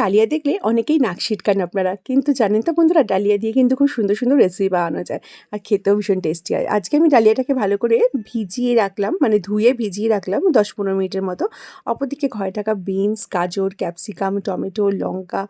Dahlia দেখলে অনেকেই নাক সিটকান আপনারা, কিন্তু জানেন তো বন্ধুরা, ডালিয়া দিয়ে কিন্তু খুব সুন্দর সুন্দর রেসিপি বানানো যায় আর খেতেও ভীষণ টেস্টি হয়। আজকে আমি ডালিয়াটাকে ভালো করে ভিজিয়ে রাখলাম, মানে ধুয়ে ভিজিয়ে রাখলাম 10-15 মিনিটের মতো। অপরদিকে ঘরে থাকা বিনস, গাজর, ক্যাপসিকাম, টমেটো, লঙ্কা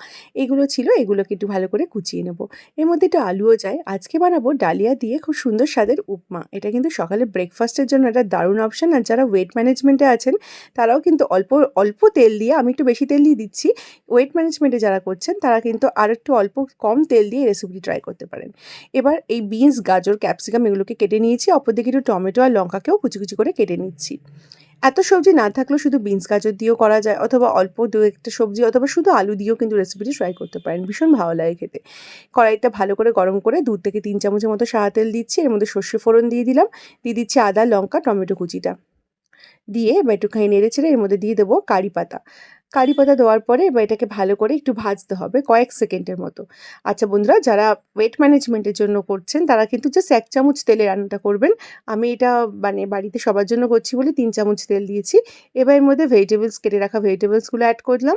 এগুলো ছিল, এগুলোকে একটু ভালো করে কুচিয়ে নেব। এর মধ্যে একটু আলুও যায়। আজকে বানাবো ডালিয়া দিয়ে খুব সুন্দর স্বাদের উপমা। এটা কিন্তু সকালে ব্রেকফাস্টের জন্য একটা দারুণ অপশান। আর যারা ওয়েট ম্যানেজমেন্টে আছেন তারাও কিন্তু অল্প অল্প তেল দিয়ে, আমি একটু বেশি তেল দিয়ে দিচ্ছি, ওয়েট ম্যানেজমেন্টে যারা করছেন তারা কিন্তু আর একটু অল্প কম তেল দিয়ে রেসিপিটি ট্রাই করতে পারেন। এবার এই বিনস, গাজর, ক্যাপসিকাম এগুলোকে কেটে নিয়েছি। অপরদিকে একটু টমেটো আর লঙ্কাকেও কুচি কুচি করে কেটে নিচ্ছি। এত সবজি না থাকলেও শুধু বিনস, গাজর দিয়েও করা যায়, অথবা অল্প দু একটা সবজি অথবা শুধু আলু দিয়েও কিন্তু রেসিপিটি ট্রাই করতে পারেন। ভীষণ ভালো লাগে খেতে। কড়াইটা ভালো করে গরম করে 2 থেকে 3 চামচের মতো সাদা তেল দিচ্ছি। এর মধ্যে সর্ষে ফোড়ন দিয়ে দিলাম। দিয়ে দিচ্ছি আদা, লঙ্কা, টমেটো কুচিটা। দিয়ে এবার একটুখানি নেড়ে চেড়ে এর মধ্যে দিয়ে দেবো কারি পাতা। কারি পাতা দেওয়ার পরে এবার এটাকে ভালো করে একটু ভাজতে হবে কয়েক সেকেন্ডের মতো। আচ্ছা বন্ধুরা, যারা ওয়েট ম্যানেজমেন্টের জন্য করছেন তারা কিন্তু জাস্ট 1 চামচ তেলে রান্নাটা করবেন। আমি এটা মানে বাড়িতে সবার জন্য করছি বলে 3 চামচ তেল দিয়েছি। এবার এর মধ্যে কেটে রাখা ভেজিটেবলসগুলো অ্যাড করলাম।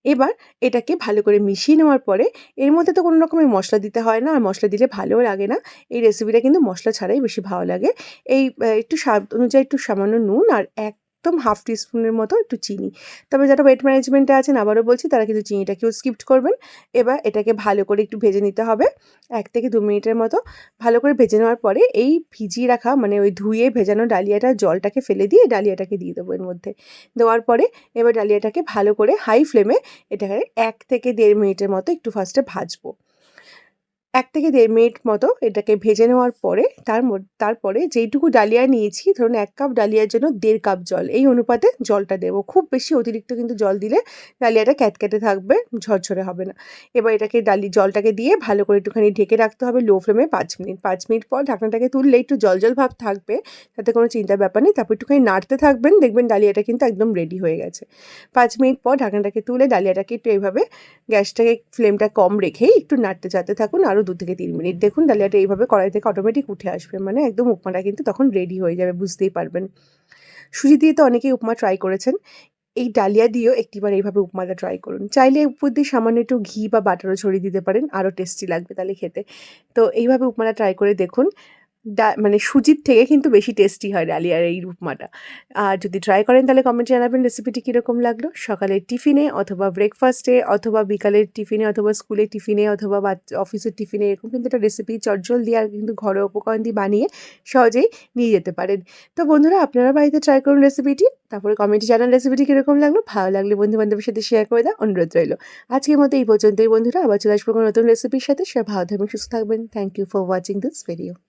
এবার এটাকে ভালো করে মিশিয়ে নেওয়ার পরে এর মধ্যে তো কোনো রকমের মশলা দিতে হয় না, আর মশলা দিলে ভালোও লাগে না। এই রেসিপিটা কিন্তু মশলা ছাড়াই বেশি ভালো লাগে। এই একটু স্বাদ অনুযায়ী একটু সামান্য নুন আর একদম হাফ টিস্পুনের মতো একটু চিনি। তবে যারা ওয়েট ম্যানেজমেন্টে আছেন আবারও বলছি তারা কিন্তু চিনিটাকেও স্কিপ করবেন। এবার এটাকে ভালো করে একটু ভেজে নিতে হবে 1 থেকে 2 মিনিটের মতো। ভালো করে ভেজে নেওয়ার পরে এই ভিজিয়ে রাখা, মানে ওই ধুয়ে ভেজানো ডালিয়াটার জলটাকে ফেলে দিয়ে ডালিয়াটাকে দিয়ে দেবো এর মধ্যে। দেওয়ার পরে এবার ডালিয়াটাকে ভালো করে হাই ফ্লেমে এটাকে 1 থেকে 1.5 মিনিটের মতো একটু ফার্স্টে ভাজবো। 1 থেকে 1.5 মিনিট মতো এটাকে ভেজে নেওয়ার পরে তারপরে যেইটুকু ডালিয়া নিয়েছি, ধরুন 1 কাপ ডালিয়ার জন্য 1.5 কাপ জল, এই অনুপাতে জলটা দেবো। খুব বেশি অতিরিক্ত কিন্তু জল দিলে ডালিয়াটা ক্যাটক্যাটে থাকবে, ঝরঝরে হবে না। এবার এটাকে জলটাকে দিয়ে ভালো করে একটুখানি ঢেকে রাখতে হবে লো ফ্লেমে 5 মিনিট। 5 মিনিট পর ঢাকনাটাকে তুললে একটু জল ভাব থাকবে, তাতে কোনো চিন্তার ব্যাপার নেই। তারপর একটুখানি নাড়তে থাকবেন, দেখবেন ডালিয়াটা কিন্তু একদম রেডি হয়ে গেছে। 5 মিনিট পর ঢাকনাটাকে তুলে ডালিয়াটাকে একটু এইভাবে গ্যাসটাকে ফ্লেমটা কম রেখেই একটু নাড়তে চাড়তে থাকুন আরও 2 থেকে 3 মিনিট। দেখুন ডালিয়াটা এইভাবে কড়াই থেকে অটোমেটিক উঠে আসবে, মানে একদম উপমাটা কিন্তু তখন রেডি হয়ে যাবে, বুঝতেই পারবেন। সুজি দিয়ে তো অনেকেই উপমা ট্রাই করেছেন। এই ডালিয়া দিয়েও একটিবার এইভাবে উপমাটা ট্রাই করুন। চাইলে উপর দিয়ে সামান্য একটু ঘি বা বাটারও ছড়িয়ে দিতে পারেন, আরও টেস্টি লাগবে তাহলে খেতে। তো এইভাবে উপমাটা ট্রাই করে দেখুন। মানে সুজির থেকে কিন্তু বেশি টেস্টি হয় ডালিয়ার এই উপমাটা। আর যদি ট্রাই করেন তাহলে কমেন্টে জানাবেন রেসিপিটি কীরকম লাগলো। সকালের টিফিনে অথবা ব্রেকফাস্টে অথবা বিকালের টিফিনে অথবা স্কুলের টিফিনে অথবা অফিসের টিফিনে এরকম কিন্তু একটা রেসিপি চটজলদি আর কিন্তু ঘরোয়া উপকরণ দিয়ে বানিয়ে সহজেই নিয়ে যেতে পারেন। তো বন্ধুরা, আপনারা বাড়িতে ট্রাই করুন রেসিপিটি। তারপরে কমেন্টে জানান রেসিপিটি কীরকম লাগলো। ভালো লাগলে বন্ধু-বান্ধবের সাথে শেয়ার করে দেওয়ার অনুরোধ রইল। আজকের মতো এই পর্যন্তই বন্ধুরা। আবার চলে আসবো কোনো নতুন রেসিপির সাথে। সবাই ভালো থাকবেন, সুস্থ থাকবেন। Thank you for watching this video.